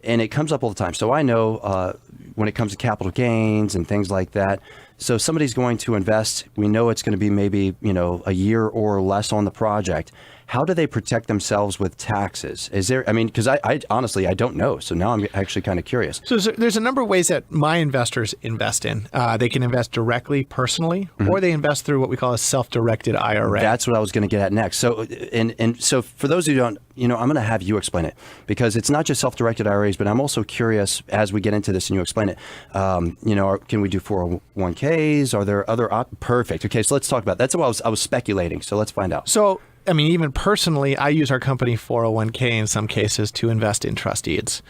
it comes up all the time. So I know when it comes to capital gains and things like that. So somebody's going to invest. We know it's going to be maybe, a year or less on the project. How do they protect themselves with taxes? Is there, because I honestly, I don't know. So now I'm actually kind of curious. So there's a number of ways that my investors invest in. They can invest directly, personally, or they invest through what we call a self-directed IRA. That's what I was going to get at next. So, and so for those who don't, I'm going to have you explain it, because it's not just self-directed IRAs, but I'm also curious as we get into this and you explain it. Can we do 401ks? Are there other perfect? Okay, so let's talk about that. That's what I was speculating. So let's find out. So, even personally, I use our company 401k in some cases to invest in trust deeds.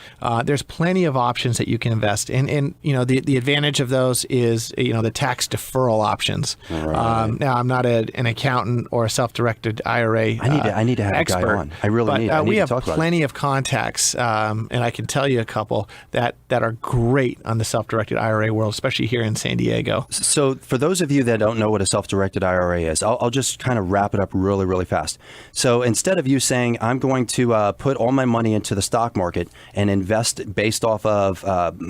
There's plenty of options that you can invest in. And, the advantage of those is, the tax deferral options. Right. Now, I'm not an accountant or a self-directed IRA I need to have expert, a guy on. I really need we to have talk about plenty of contacts, and I can tell you a couple that are great on the self-directed IRA world, especially here in San Diego. So for those of you that don't know what a self-directed IRA is, I'll just kind of wrap it up really, really fast. So instead of you saying, I'm going to put all my money into the stock market and invest based off of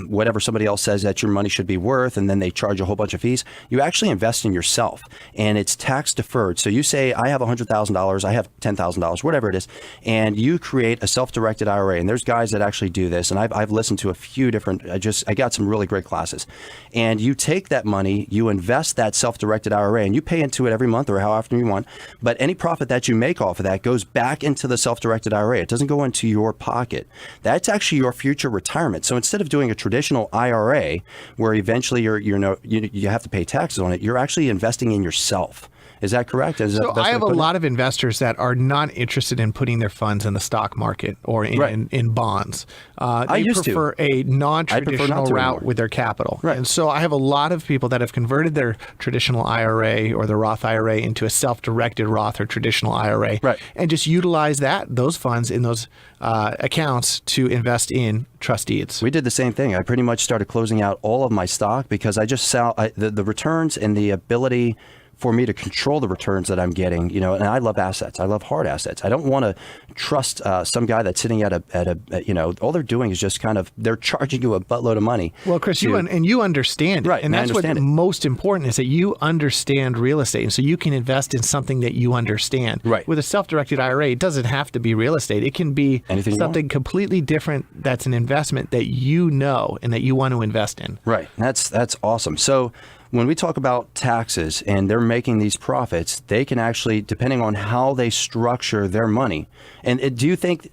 whatever somebody else says that your money should be worth, and then they charge a whole bunch of fees, you actually invest in yourself, and it's tax deferred. So you say, I have $100,000, I have $10,000, whatever it is, and you create a self-directed IRA. And there's guys that actually do this, and I've listened to a few different, I got some really great classes. And you take that money, you invest that self-directed IRA, and you pay into it every month or how often you want, but any profit that you make off of that goes back into the self-directed IRA. It doesn't go into your pocket. That's actually your future retirement. So instead of doing a traditional IRA where eventually you have to pay taxes on it, you're actually investing in yourself. Is that correct? I have a lot of investors that are not interested in putting their funds in the stock market or in bonds. They prefer a non-traditional route with their capital. Right. And so I have a lot of people that have converted their traditional IRA or the Roth IRA into a self-directed Roth or traditional IRA, and just utilize those funds in those accounts to invest in trust deeds. We did the same thing. I pretty much started closing out all of my stock because I just saw the returns and the ability for me to control the returns that I'm getting, and I love assets. I love hard assets. I don't want to trust some guy that's sitting at a all they're doing is just they're charging you a buttload of money. Well, Chris, you understand it. Right. And that's what's most important is that you understand real estate. And so you can invest in something that you understand. Right. With a self-directed IRA, it doesn't have to be real estate. It can be something completely different that's an investment that you know and that you want to invest in. Right. That's awesome. So when we talk about taxes and they're making these profits, they can actually, depending on how they structure their money. And do you think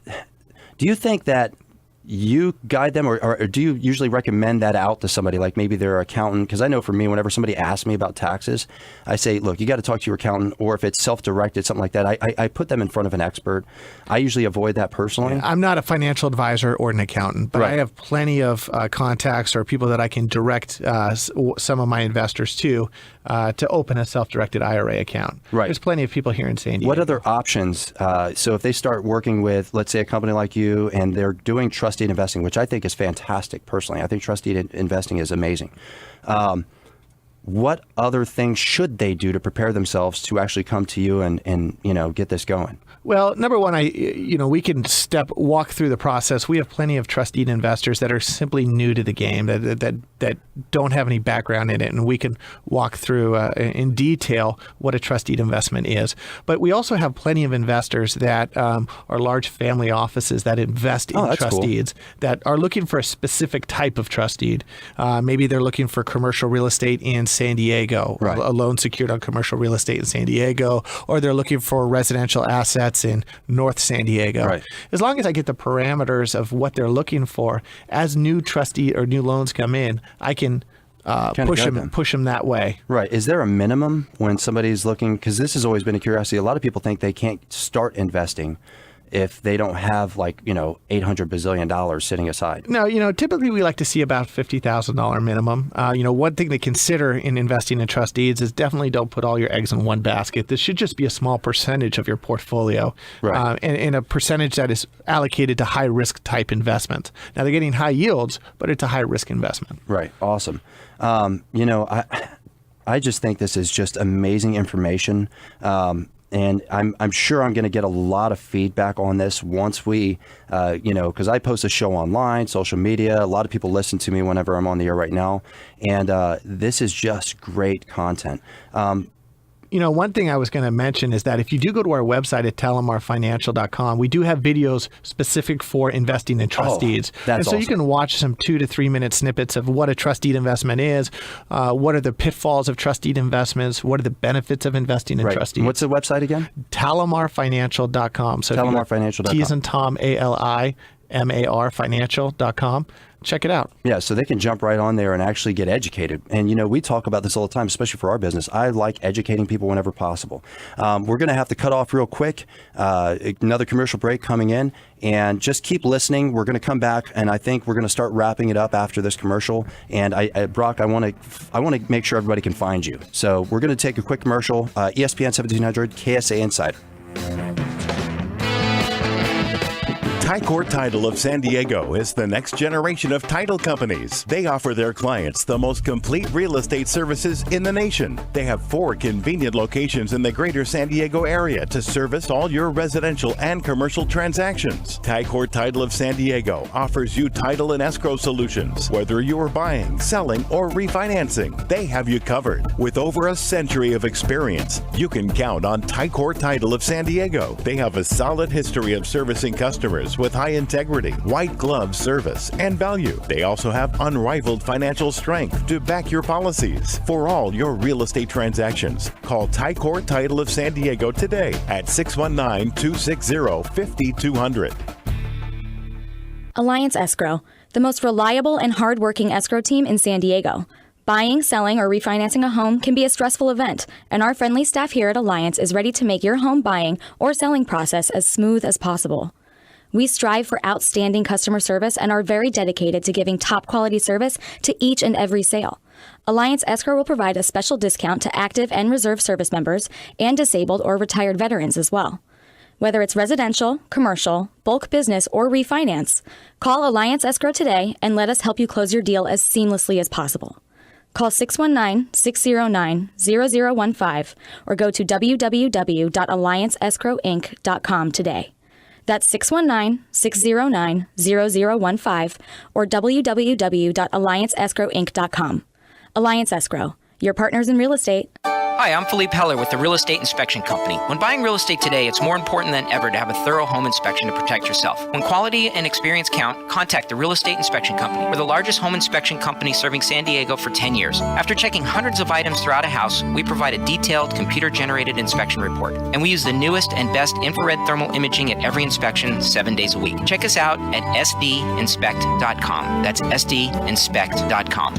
that you guide them, or do you usually recommend that out to somebody, like maybe their accountant? Because I know for me, whenever somebody asks me about taxes, I say, look, you got to talk to your accountant, or if it's self-directed, something like that, I put them in front of an expert. I usually avoid that personally. I'm not a financial advisor or an accountant, but I have plenty of contacts or people that I can direct some of my investors to open a self-directed IRA account. Right. There's plenty of people here in San Diego. What other options? So if they start working with, let's say, a company like you, and they're doing trust deed investing, which I think is fantastic personally. I think trust deed investing is amazing. What other things should they do to prepare themselves to actually come to you and get this going? Well, number one, we can walk through the process. We have plenty of trust deed investors that are simply new to the game, that don't have any background in it, and we can walk through in detail what a trust deed investment is. But we also have plenty of investors that are large family offices that invest in trust deeds, that are looking for a specific type of trust deed. Maybe they're looking for commercial real estate in San Diego, a loan secured on commercial real estate in San Diego, or they're looking for residential assets in North San Diego. Right. As long as I get the parameters of what they're looking for, as new trustee or new loans come in, I can push them that way. Right. Is there a minimum when somebody's looking? Because this has always been a curiosity. A lot of people think they can't start investing if they don't have $800 bazillion sitting aside. No, typically we like to see about $50,000 minimum. One thing to consider in investing in trust deeds is definitely don't put all your eggs in one basket. This should just be a small percentage of your portfolio, right. And a percentage that is allocated to high risk type investments. Now they're getting high yields, but it's a high risk investment. Right. Awesome. I just think this is just amazing information. And I'm sure I'm going to get a lot of feedback on this once we, because I post a show online, social media. A lot of people listen to me whenever I'm on the air right now. And this is just great content. One thing I was going to mention is that if you do go to our website at talomarfinancial.com, we do have videos specific for investing in trust deeds. That's awesome. You can watch some 2 to 3 minute snippets of what a trust deed investment is, what are the pitfalls of trust deed investments, what are the benefits of investing in trust deeds. What's the website again? Talomarfinancial.com. So Talomarfinancial.com. T as in Tom, ALIMAR financial.com. Check it out. Yeah, so they can jump right on there and actually get educated. And, we talk about this all the time, especially for our business. I like educating people whenever possible. We're going to have to cut off real quick. Another commercial break coming in. And just keep listening. We're going to come back, and I think we're going to start wrapping it up after this commercial. And Brock, I want to make sure everybody can find you. So we're going to take a quick commercial. ESPN1700, KSA Insider. Tycor Title of San Diego is the next generation of title companies. They offer their clients the most complete real estate services in the nation. They have 4 convenient locations in the greater San Diego area to service all your residential and commercial transactions. Tycor Title of San Diego offers you title and escrow solutions. Whether you are buying, selling, or refinancing, they have you covered. With over a century of experience, you can count on Tycor Title of San Diego. They have a solid history of servicing customers with high integrity, white glove service, and value. They also have unrivaled financial strength to back your policies. For all your real estate transactions, call Tycor Title of San Diego today at 619-260-5200. Alliance Escrow, the most reliable and hardworking escrow team in San Diego. Buying, selling, or refinancing a home can be a stressful event, and our friendly staff here at Alliance is ready to make your home buying or selling process as smooth as possible. We strive for outstanding customer service and are very dedicated to giving top quality service to each and every sale. Alliance Escrow will provide a special discount to active and reserve service members and disabled or retired veterans as well. Whether it's residential, commercial, bulk business, or refinance, call Alliance Escrow today and let us help you close your deal as seamlessly as possible. Call 619-609-0015 or go to www.allianceescrowinc.com today. That's 619-609-0015 or www.allianceescrowinc.com. Alliance Escrow, your partners in real estate. Hi, I'm Philippe Heller with the Real Estate Inspection Company. When buying real estate today, it's more important than ever to have a thorough home inspection to protect yourself. When quality and experience count, contact the Real Estate Inspection Company. We're the largest home inspection company serving San Diego for 10 years. After checking hundreds of items throughout a house, we provide a detailed computer-generated inspection report. And we use the newest and best infrared thermal imaging at every inspection 7 days a week. Check us out at sdinspect.com. That's sdinspect.com.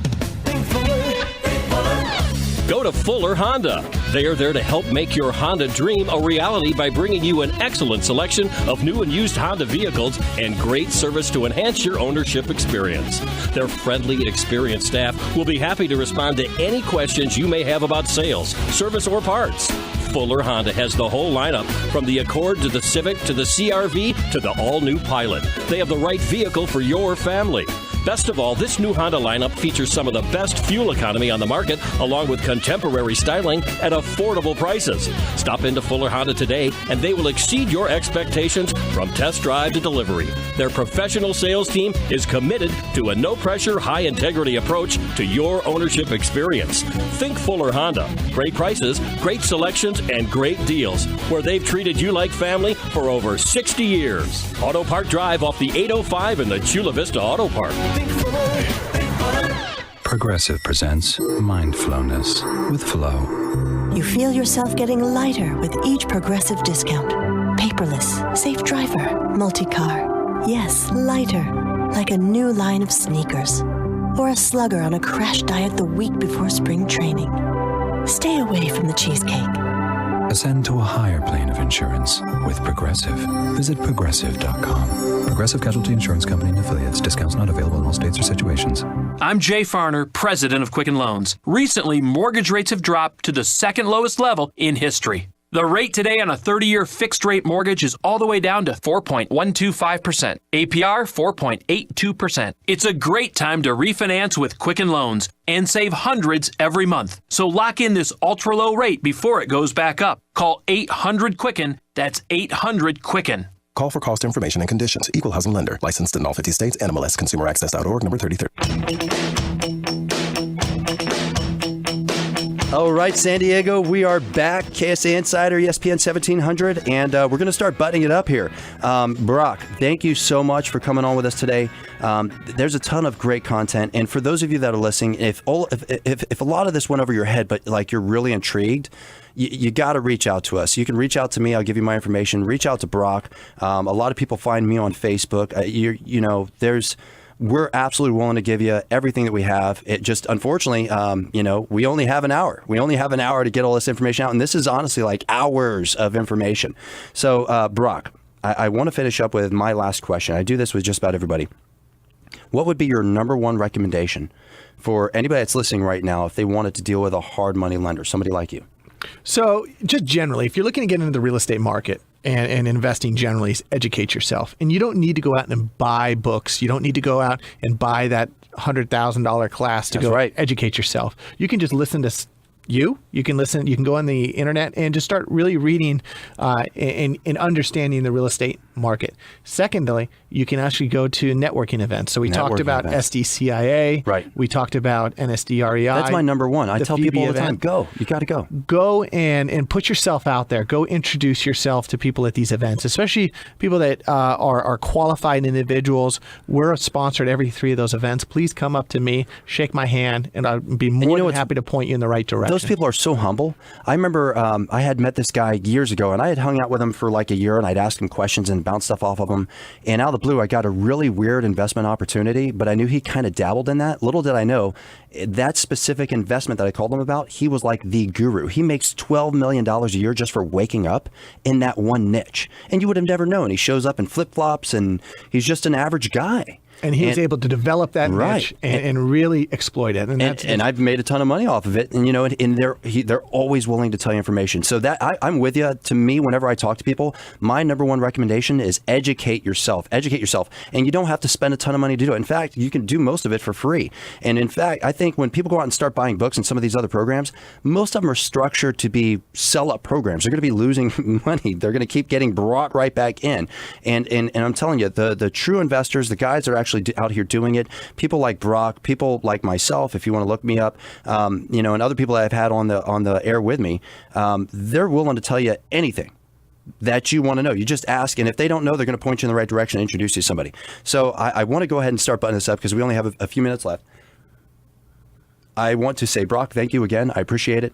Go to Fuller Honda. They are there to help make your Honda dream a reality by bringing you an excellent selection of new and used Honda vehicles and great service to enhance your ownership experience. Their friendly, experienced staff will be happy to respond to any questions you may have about sales, service, or parts. Fuller Honda has the whole lineup, from the Accord to the Civic to the CR-V to the all-new Pilot. They have the right vehicle for your family. Best of all, this new Honda lineup features some of the best fuel economy on the market, along with contemporary styling at affordable prices. Stop into Fuller Honda today, and they will exceed your expectations from test drive to delivery. Their professional sales team is committed to a no-pressure, high-integrity approach to your ownership experience. Think Fuller Honda. Great prices, great selections, and great deals, where they've treated you like family for over 60 years. Auto Park Drive off the 805 in the Chula Vista Auto Park. Progressive presents Mindfulness with Flow. You feel yourself getting lighter with each Progressive discount. Paperless, safe driver, multi-car. Yes, lighter, like a new line of sneakers. Or a slugger on a crash diet the week before spring training. Stay away from the cheesecake. Ascend to a higher plane of insurance with Progressive. Visit Progressive.com. Progressive Casualty Insurance Company and affiliates. Discounts not available in all states or situations. I'm Jay Farner, president of Quicken Loans. Recently, mortgage rates have dropped to the second lowest level in history. The rate today on a 30-year fixed-rate mortgage is all the way down to 4.125%. APR, 4.82%. It's a great time to refinance with Quicken Loans and save hundreds every month. So lock in this ultra-low rate before it goes back up. Call 800-QUICKEN. That's 800-QUICKEN. Call for cost information and conditions. Equal housing lender. Licensed in all 50 states. NMLS ConsumerAccess.org, number 3030. All right, San Diego, we are back. KSA Insider, ESPN1700, and we're going to start buttoning it up here. Brock, thank you so much for coming on with us today. There's a ton of great content, and for those of you that are listening, if a lot of this went over your head, but like you're really intrigued, you got to reach out to us. You can reach out to me. I'll give you my information. Reach out to Brock. A lot of people find me on Facebook. We're absolutely willing to give you everything that we have. It just, unfortunately, we only have an hour. We only have an hour to get all this information out. And this is honestly like hours of information. So, Brock, I want to finish up with my last question. I do this with just about everybody. What would be your number one recommendation for anybody that's listening right now if they wanted to deal with a hard money lender, somebody like you? So just generally, if you're looking to get into the real estate market and investing generally, is educate yourself. And you don't need to go out and buy books. You don't need to go out and buy that $100,000 class to educate yourself. You can just listen to you can listen. You can go on the internet and just start really reading and understanding the real estate market. Secondly, you can actually go to networking events. So we talked about SDCIA. Right. We talked about NSDREI. That's my number one. I tell people all the time, go. You got to go. Go and put yourself out there. Go introduce yourself to people at these events, especially people that are qualified individuals. We're sponsored every 3 of those events. Please come up to me, shake my hand, and I'll be more than happy to point you in the right direction. Those people are so humble. I remember I had met this guy years ago, and I had hung out with him for like a year, and I'd ask him questions and bounce stuff off of him. And out of the blue, I got a really weird investment opportunity, but I knew he kind of dabbled in that. Little did I know, that specific investment that I called him about, he was like the guru. He makes $12 million a year just for waking up in that one niche. And you would have never known. He shows up in flip-flops, and he's just an average guy. And he was able to develop that niche and really exploit it. And I've made a ton of money off of it. And they're always willing to tell you information. So that I'm with you. To me, whenever I talk to people, my number one recommendation is educate yourself. Educate yourself. And you don't have to spend a ton of money to do it. In fact, you can do most of it for free. And in fact, I think when people go out and start buying books and some of these other programs, most of them are structured to be sell-up programs. They're going to be losing money. They're going to keep getting brought right back in. And I'm telling you, the true investors, the guys that are actually actually out here doing it. People like Brock, people like myself, if you want to look me up, and other people that I've had on the air with me, they're willing to tell you anything that you want to know. You just ask, and if they don't know, they're going to point you in the right direction and introduce you to somebody. So I want to go ahead and start buttoning this up because we only have a few minutes left. I want to say, Brock, thank you again. I appreciate it.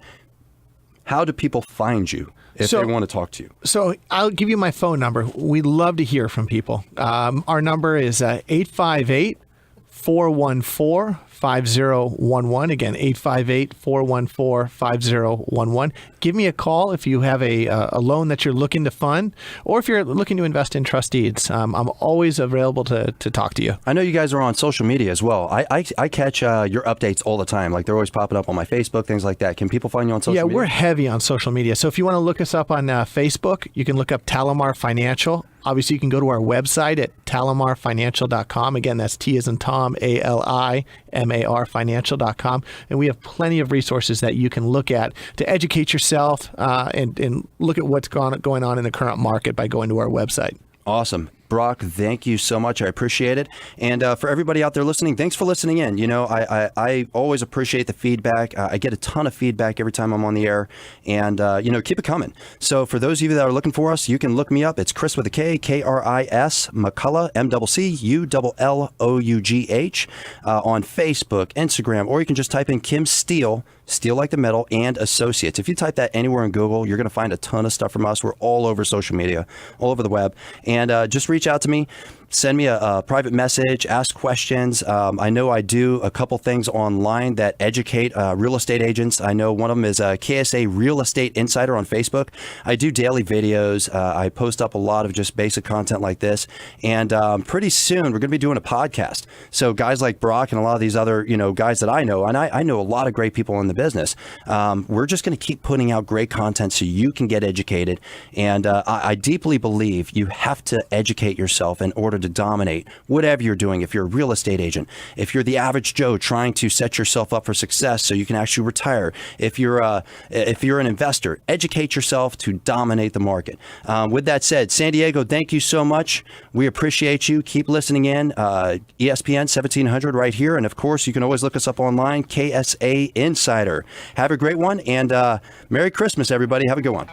How do people find you if they want to talk to you? So I'll give you my phone number. We love to hear from people. Our number is 858-414-5011. Again, 858-414-5011. Give me a call if you have a loan that you're looking to fund, or if you're looking to invest in trust deeds. I'm always available to talk to you. I know you guys are on social media as well. I catch your updates all the time. Like, they're always popping up on my Facebook, things like that. Can people find you on social media? Yeah, we're heavy on social media. So if you want to look us up on Facebook, you can look up Talamar Financial. Obviously, you can go to our website at talamarfinancial.com. Again, that's T as in Tom, ALIMAR financial.com. And we have plenty of resources that you can look at to educate yourself and look at what's going on in the current market by going to our website. Awesome. Brock, thank you so much. I appreciate it. And for everybody out there listening, thanks for listening in. I always appreciate the feedback. I get a ton of feedback every time I'm on the air. And, keep it coming. So for those of you that are looking for us, you can look me up. It's Chris with a K, K-R-I-S, McCullough, M-C-C-U-L-L-O-U-G-H, on Facebook, Instagram, or you can just type in Kim Steele, Steel Like the Metal, and Associates. If you type that anywhere in Google, you're going to find a ton of stuff from us. We're all over social media, all over the web. And just reach out to me. Send me a private message, ask questions. I know I do a couple things online that educate real estate agents. I know one of them is KSA Real Estate Insider on Facebook. I do daily videos. I post up a lot of just basic content like this. And pretty soon, we're going to be doing a podcast. So guys like Brock and a lot of these other guys that I know, and I know a lot of great people in the business, we're just going to keep putting out great content so you can get educated. And I deeply believe you have to educate yourself in order to dominate whatever you're doing. If you're a real estate agent, if you're the average Joe trying to set yourself up for success so you can actually retire, if you're an investor, educate yourself to dominate the market. With that said, San Diego, thank you so much. We appreciate you. Keep listening in. ESPN1700 right here. And of course, you can always look us up online, KSA Insider. Have a great one, and Merry Christmas, everybody. Have a good one.